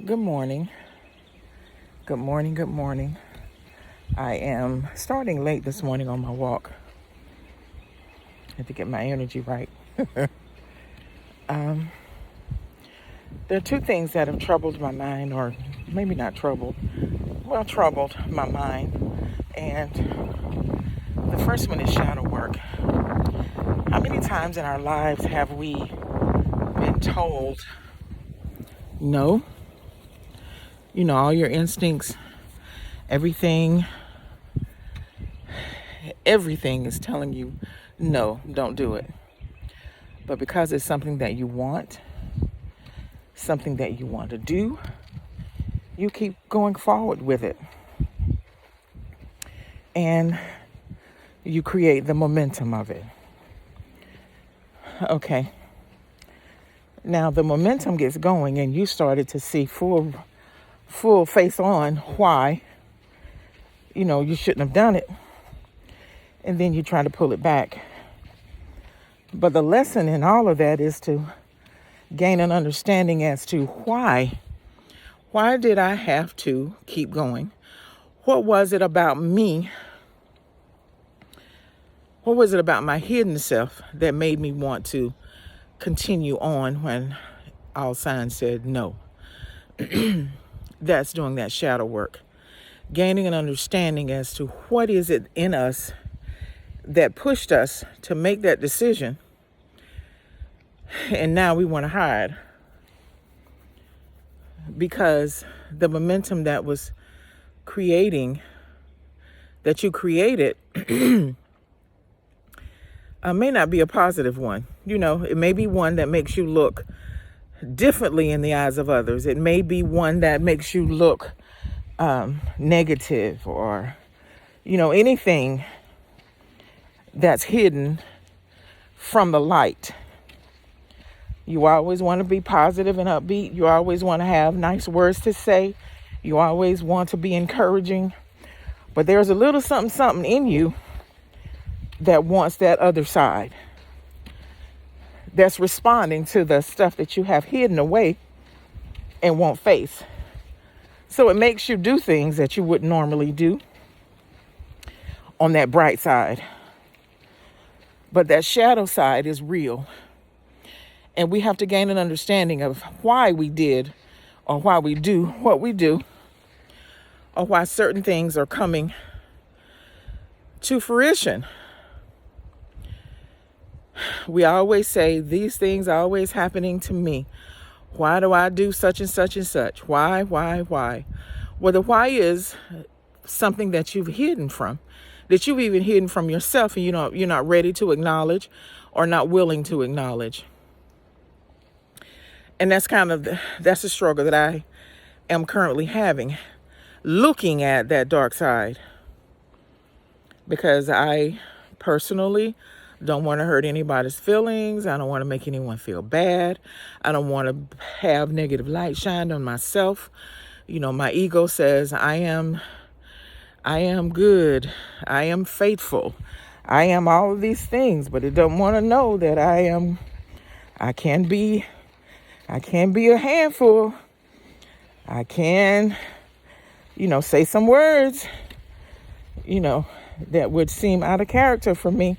Good morning. Good morning. Good morning. I am starting late this morning on my walk. Had to get my energy right. There are two things that have troubled my mind, or maybe not troubled, troubled my mind. And the first one is shadow work. How many times in our lives have we been told, no? All your instincts, everything is telling you, no, don't do it. But because it's something that you want, something that you want to do, you keep going forward with it. And you create the momentum of it. Okay. Now the momentum gets going and you started to see full face on why, you shouldn't have done it. And then you try to pull it back. But the lesson in all of that is to gain an understanding as to why. Why did I have to keep going? What was it about me? What was it about my hidden self that made me want to continue on when all signs said no? That's doing that shadow work. Gaining an understanding as to what is it in us that pushed us to make that decision. And now we want to hide. Because the momentum that was that you created, may not be a positive one. It may be one that makes you look differently in the eyes of others. It may be one that makes you look negative or, anything that's hidden from the light. You always want to be positive and upbeat. You always want to have nice words to say. You always want to be encouraging. But there's a little something in you that wants that other side. That's responding to the stuff that you have hidden away and won't face. So it makes you do things that you wouldn't normally do on that bright side. But that shadow side is real. And we have to gain an understanding of why we did or why we do what we do or why certain things are coming to fruition. We always say these things are always happening to me. Why do I do such and such and such? Why? Well, the why is something that you've hidden from, that you've even hidden from yourself, and you're not ready to acknowledge or not willing to acknowledge. And that's that's a struggle that I am currently having, looking at that dark side, because I personally don't want to hurt anybody's feelings. I don't want to make anyone feel bad. I don't want to have negative light shined on myself. My ego says I am good. I am faithful. I am all of these things, but it don't want to know that I can be a handful. I can, say some words, that would seem out of character for me.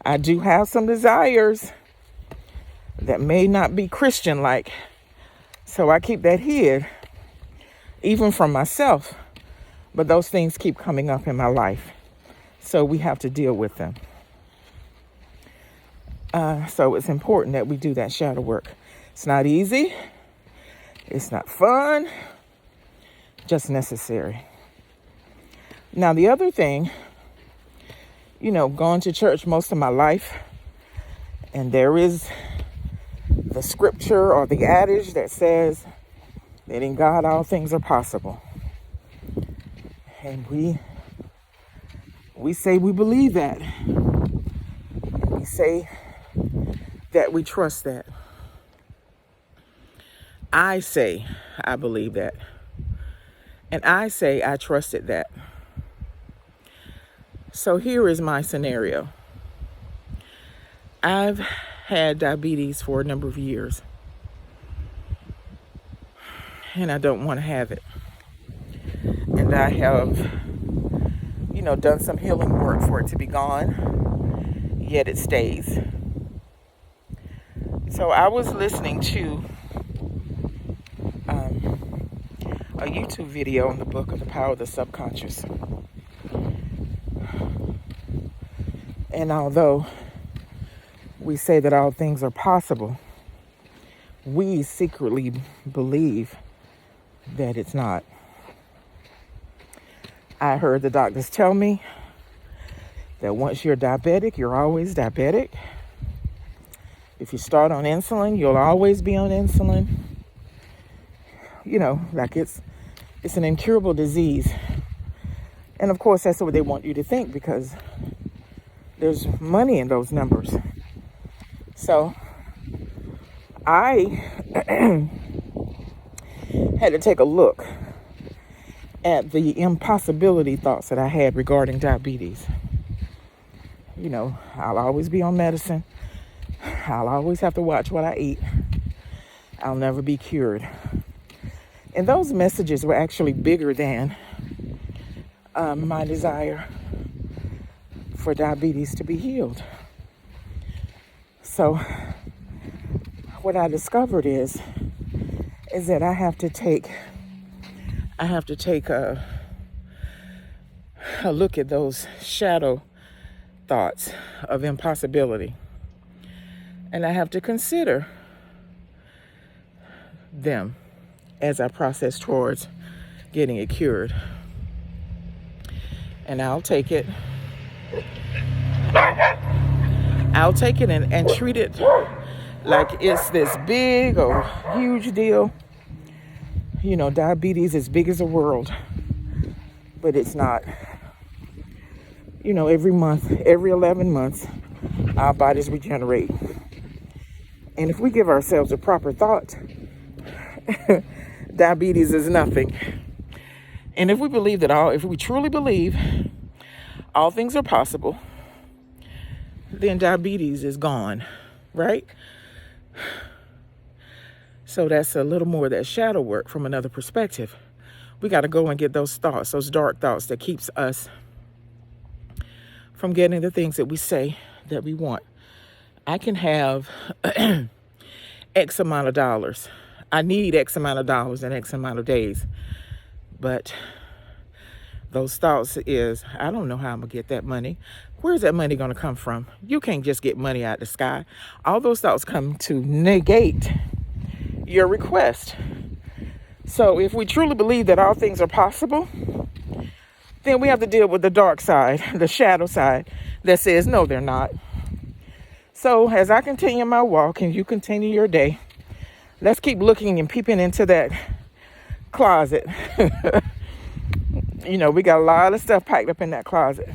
I do have some desires that may not be Christian-like. So I keep that hid, even from myself. But those things keep coming up in my life. So we have to deal with them. So it's important that we do that shadow work. It's not easy. It's not fun. Just necessary. Now, the other thing, going to church most of my life, and there is the scripture or the adage that says that in God all things are possible. And we say we believe that. And we say that we trust that. I say I believe that. And I say I trusted that. So here is my scenario. I've had diabetes for a number of years. and I don't want to have it. And I have, done some healing work for it to be gone, yet it stays. So I was listening to a YouTube video on the book of the power of the subconscious. And although we say that all things are possible, we secretly believe that it's not. I heard the doctors tell me that once you're diabetic, you're always diabetic. If you start on insulin, you'll always be on insulin. Like it's an incurable disease. And of course, that's what they want you to think, because there's money in those numbers. So I had to take a look at the impossibility thoughts that I had regarding diabetes. I'll always be on medicine. I'll always have to watch what I eat. I'll never be cured. And those messages were actually bigger than my desire for diabetes to be healed. So what I discovered is that I have to take a look at those shadow thoughts of impossibility. And I have to consider them as I process towards getting it cured. And I'll take it and treat it like it's this big or huge deal. Diabetes is big as the world, but it's not. Every month, every 11 months, our bodies regenerate. And if we give ourselves a proper thought, diabetes is nothing. And if we truly believe all things are possible, then diabetes is gone, right? So that's a little more of that shadow work from another perspective. We got to go and get those thoughts, those dark thoughts that keeps us from getting the things that we say that we want. I can have X amount of dollars. I need X amount of dollars in X amount of days. But those thoughts is, I don't know how I'm going to get that money. Where's that money going to come from? You can't just get money out of the sky. All those thoughts come to negate your request. So if we truly believe that all things are possible, then we have to deal with the dark side, the shadow side that says, no, they're not. So as I continue my walk and you continue your day, let's keep looking and peeping into that closet. We got a lot of stuff packed up in that closet.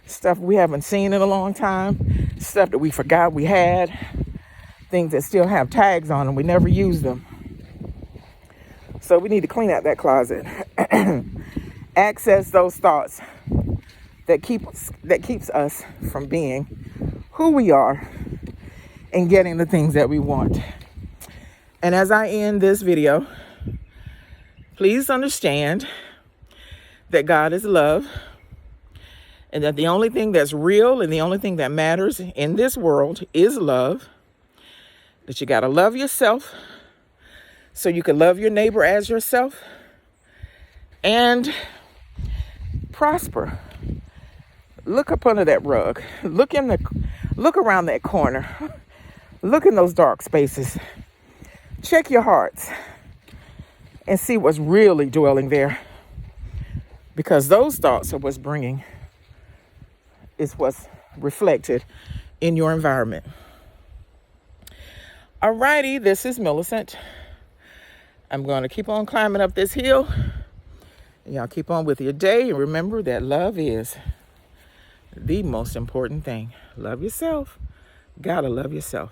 Stuff we haven't seen in a long time. Stuff that we forgot we had. Things that still have tags on them. We never use them. So we need to clean out that closet. Access those thoughts that keeps us from being who we are and getting the things that we want. And as I end this video, please understand that God is love, and that the only thing that's real and the only thing that matters in this world is love. That you got to love yourself so you can love your neighbor as yourself and prosper. Look up under that rug. Look around that corner. Look in those dark spaces. Check your hearts and see what's really dwelling there. Because those thoughts are what's reflected in your environment. Alrighty, this is Millicent. I'm going to keep on climbing up this hill. Y'all keep on with your day, and remember that love is the most important thing. Love yourself. Gotta love yourself.